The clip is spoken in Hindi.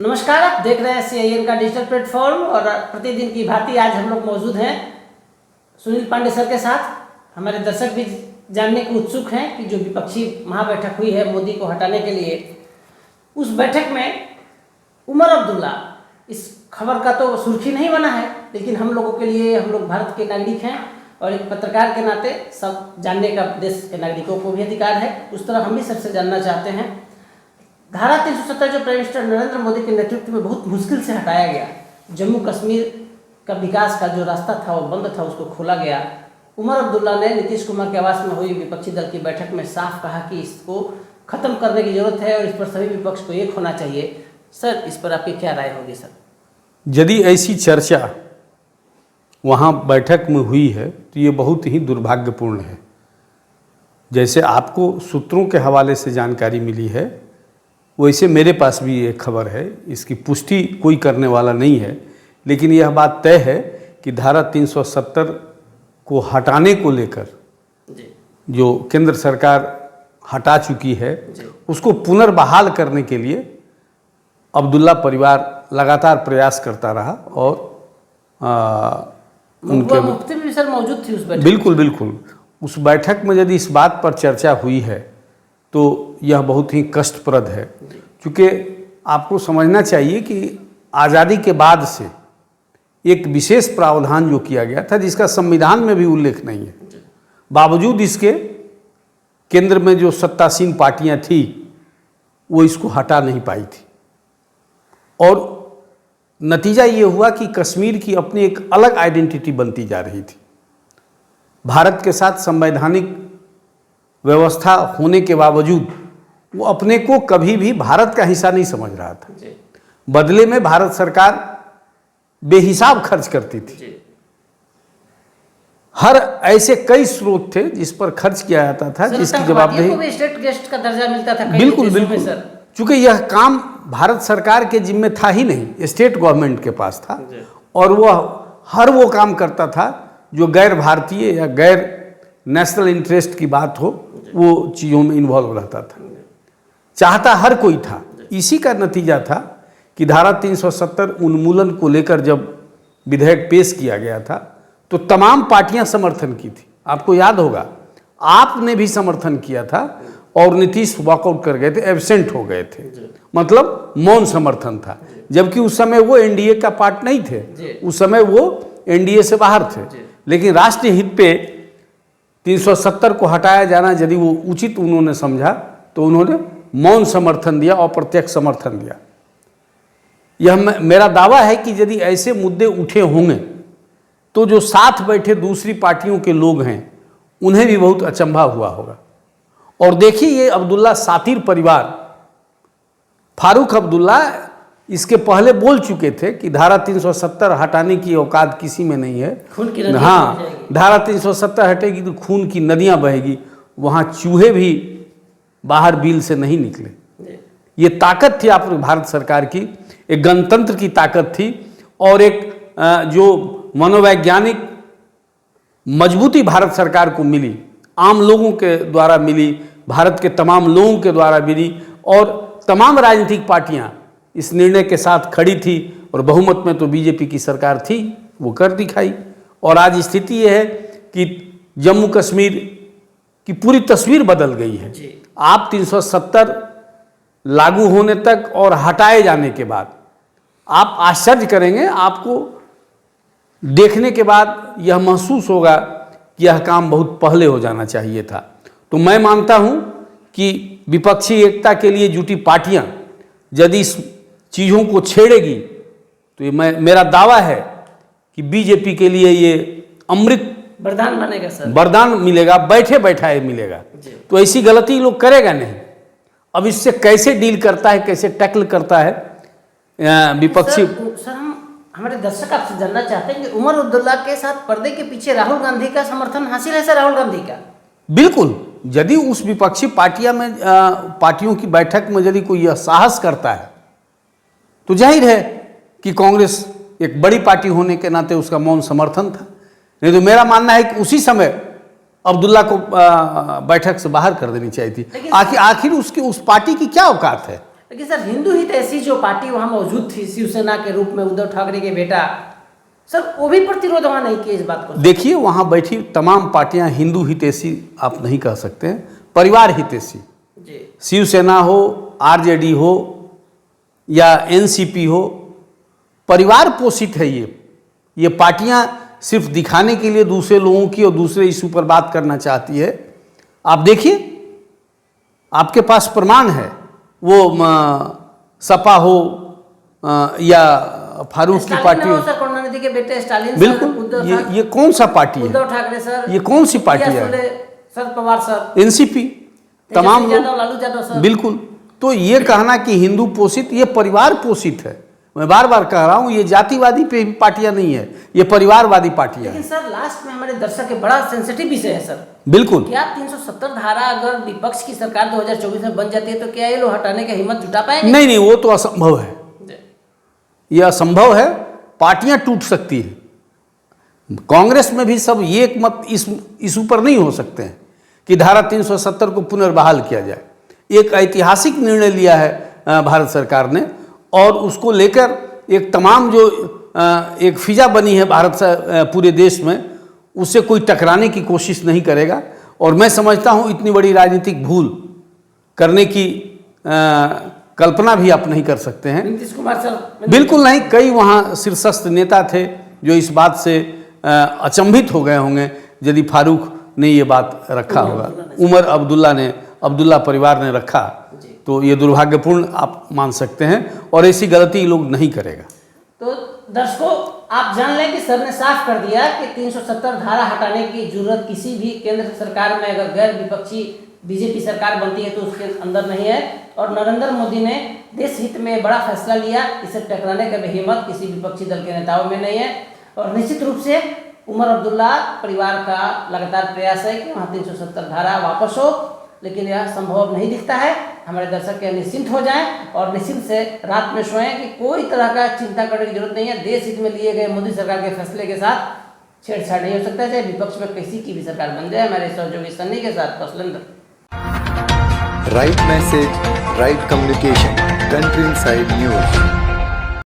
नमस्कार, आप देख रहे हैं CIN का डिजिटल प्लेटफॉर्म और प्रतिदिन की भांति आज हम लोग मौजूद हैं सुनील पांडे सर के साथ। हमारे दर्शक भी जानने के उत्सुक हैं कि जो विपक्षी महाबैठक हुई है मोदी को हटाने के लिए, उस बैठक में उमर अब्दुल्ला, इस खबर का तो सुर्खी नहीं बना है, लेकिन हम लोगों के लिए, हम लोग भारत के नागरिक हैं और एक पत्रकार के नाते सब जानने का देश के नागरिकों को भी अधिकार है। उस तरह हम भी सबसे जानना चाहते हैं। धारा 370 जो प्राइम मिनिस्टर नरेंद्र मोदी के नेतृत्व में बहुत मुश्किल से हटाया गया, जम्मू कश्मीर का विकास का जो रास्ता था वो बंद था, उसको खोला गया। उमर अब्दुल्ला ने नीतीश कुमार के आवास में हुई विपक्षी दल की बैठक में साफ कहा कि इसको खत्म करने की जरूरत है और इस पर सभी विपक्ष को एक होना चाहिए। सर, इस पर आपकी क्या राय होगी? सर, यदि ऐसी चर्चा वहाँ बैठक में हुई है तो ये बहुत ही दुर्भाग्यपूर्ण है। जैसे आपको सूत्रों के हवाले से जानकारी मिली है, वैसे मेरे पास भी एक खबर है। इसकी पुष्टि कोई करने वाला नहीं है, लेकिन यह बात तय है कि धारा 370 को हटाने को लेकर जो केंद्र सरकार हटा चुकी है, उसको पुनर्बहाल करने के लिए अब्दुल्ला परिवार लगातार प्रयास करता रहा और उनके मुफ्ती भी सर मौजूद थी उस बैठक। बिल्कुल उस बैठक में यदि इस बात पर चर्चा हुई है तो यह बहुत ही कष्टप्रद है, क्योंकि आपको समझना चाहिए कि आज़ादी के बाद से एक विशेष प्रावधान जो किया गया था, जिसका संविधान में भी उल्लेख नहीं है, बावजूद इसके केंद्र में जो सत्तासीन पार्टियां थी वो इसको हटा नहीं पाई थी। और नतीजा ये हुआ कि कश्मीर की अपनी एक अलग आइडेंटिटी बनती जा रही थी। भारत के साथ संवैधानिक व्यवस्था होने के बावजूद वो अपने को कभी भी भारत का हिस्सा नहीं समझ रहा था। बदले में भारत सरकार बेहिसाब खर्च करती थी। हर ऐसे कई स्रोत थे जिस पर खर्च किया जाता था, जिसकी जवाबदेही स्टेट गेस्ट का दर्जा मिलता था। बिल्कुल चूंकि यह काम भारत सरकार के जिम्मे था ही नहीं, स्टेट गवर्नमेंट के पास था, और वह हर वो काम करता था जो गैर भारतीय या गैर नेशनल इंटरेस्ट की बात हो, वो चीज़ों में इन्वॉल्व रहता था। चाहता हर कोई था। इसी का नतीजा था कि धारा 370 उन्मूलन को लेकर जब विधेयक पेश किया गया था तो तमाम पार्टियां समर्थन की थी। आपको याद होगा, आपने भी समर्थन किया था और नीतीश वॉकआउट कर गए थे, एब्सेंट हो गए थे, मतलब मौन समर्थन था। जबकि उस समय वो एनडीए का पार्ट नहीं थे, उस समय वो एनडीए से बाहर थे। लेकिन राष्ट्रीय हित पे 370 को हटाया जाना यदि वो उचित उन्होंने समझा तो उन्होंने मौन समर्थन दिया, अप्रत्यक्ष समर्थन दिया। यह मेरा दावा है कि यदि ऐसे मुद्दे उठे होंगे तो जो साथ बैठे दूसरी पार्टियों के लोग हैं उन्हें भी बहुत अचंभा हुआ होगा। और देखिए, ये अब्दुल्ला सातिर परिवार, फारूक अब्दुल्ला इसके पहले बोल चुके थे कि धारा 370 हटाने की औकात किसी में नहीं है। हाँ, धारा 370 हटेगी तो खून की नदियां बहेगी, वहाँ चूहे भी बाहर बिल से नहीं निकले। ये ताकत थी आप भारत सरकार की, एक गणतंत्र की ताकत थी और एक जो मनोवैज्ञानिक मजबूती भारत सरकार को मिली, आम लोगों के द्वारा मिली, भारत के तमाम लोगों के द्वारा मिली, और तमाम राजनीतिक पार्टियां इस निर्णय के साथ खड़ी थी और बहुमत में तो बीजेपी की सरकार थी, वो कर दिखाई। और आज स्थिति यह है कि जम्मू कश्मीर की पूरी तस्वीर बदल गई है। आप 370 लागू होने तक और हटाए जाने के बाद आप आश्चर्य करेंगे। आपको देखने के बाद यह महसूस होगा कि यह काम बहुत पहले हो जाना चाहिए था। तो मैं मानता हूं कि विपक्षी एकता के लिए जुटी पार्टियां यदि इस चीज़ों को छेड़ेगी तो ये मेरा दावा है कि बीजेपी के लिए ये अमृत वरदान बनेगा सर, वरदान मिलेगा, बैठे बैठाए मिलेगा। तो ऐसी गलती लोग करेगा नहीं। अब इससे कैसे डील करता है, कैसे टैकल करता है विपक्षी। सर, हमारे दर्शक आपसे जानना चाहते हैं कि उमर अब्दुल्ला के साथ पर्दे के पीछे राहुल गांधी का समर्थन हासिल है सर, राहुल गांधी का? बिल्कुल। यदि उस विपक्षी पार्टियों की बैठक में यदि कोई यह साहस करता है तो जाहिर है कि कांग्रेस एक बड़ी पार्टी होने के नाते उसका मौन समर्थन था। नहीं तो मेरा मानना है कि उसी समय अब्दुल्ला को बैठक से बाहर कर देनी चाहिए थी। आखिर उसकी उस पार्टी की क्या औकात है? लेकिन सर हिंदू हित ऐसी जो पार्टी वहाँ मौजूद थी शिवसेना के रूप में, उद्धव ठाकरे के बेटा, सर वो भी प्रतिरोध वहाँ नहीं किए इस बात को। देखिए वहाँ बैठी तमाम पार्टियां हिंदू हितैषी आप नहीं कह सकते हैं, परिवार हितैषी। जी। शिवसेना हो, आरजेडी हो या एनसीपी हो, परिवार पोषित है ये पार्टियां सिर्फ दिखाने के लिए दूसरे लोगों की और दूसरे इशू पर बात करना चाहती है। आप देखिए, आपके पास प्रमाण है, वो सपा हो या फारूक की पार्टी हो, सर करुणानिधि के बेटे स्टालिन, बिल्कुल ये कौन सा पार्टी है? उद्धव ठाकरे सर, ये कौन सी पार्टी है? शरद पवार सर, एनसीपी, तमाम लोग, लालू यादव सर। बिल्कुल। तो ये कहना कि हिंदू पोषित, ये परिवार पोषित है। मैं बार बार कह रहा हूँ, ये जातिवादी पार्टियां नहीं है, ये परिवारवादी पार्टियां हैं। लेकिन सर लास्ट में हमारे दर्शक के बड़ा सेंसिटिव विषय है सर। बिल्कुल। क्या 370 धारा अगर विपक्ष की सरकार 2024 में बन जाती है तो क्या ये लोग हटाने की हिम्मत जुटा पाएंगे? नहीं, वो तो असंभव है, ये असंभव है। पार्टियां टूट सकती है। कांग्रेस में भी सब एक मत इस इशू पर नहीं हो सकते हैं कि धारा 370 को पुनर्बहाल किया जाए। एक ऐतिहासिक निर्णय लिया है भारत सरकार ने, और उसको लेकर एक तमाम जो एक फिजा बनी है भारत से पूरे देश में, उससे कोई टकराने की कोशिश नहीं करेगा। और मैं समझता हूँ इतनी बड़ी राजनीतिक भूल करने की कल्पना भी आप नहीं कर सकते हैं। नीतीश कुमार सर बिल्कुल नहीं। कई वहाँ शीर्षस्थ नेता थे जो इस बात से अचंभित हो गए होंगे यदि फारूक ने ये बात रखा होगा, उमर अब्दुल्ला परिवार ने रखा, तो ये दुर्भाग्यपूर्ण आप मान सकते हैं, और ऐसी गलती लोग नहीं करेगा। तो दर्शकों आप जान लें कि सर ने साफ कर दिया कि 370 धारा हटाने की जरूरत किसी भी केंद्र सरकार में अगर गैर विपक्षी बीजेपी सरकार बनती है तो उसके अंदर नहीं है। और नरेंद्र मोदी ने देश हित में बड़ा फैसला लिया, इसे टकराने का भी हिम्मत किसी विपक्षी दल के नेताओं में नहीं है। और निश्चित रूप से उमर अब्दुल्ला परिवार का लगातार प्रयास है कि वहाँ 370 धारा वापस हो, लेकिन यह संभव नहीं दिखता है। हमारे दर्शक के निश्चिंत हो जाएं और निश्चिंत से रात में सोएं कि कोई तरह का चिंता करने की जरूरत नहीं है। देश हित में लिए गए मोदी सरकार के फैसले के साथ छेड़छाड़ नहीं हो सकता है, चाहे विपक्ष में किसी की भी सरकार बन जाए। हमारे सहयोगी सन्नी के साथ कसलंदर। Right message, right communication. Country Inside News.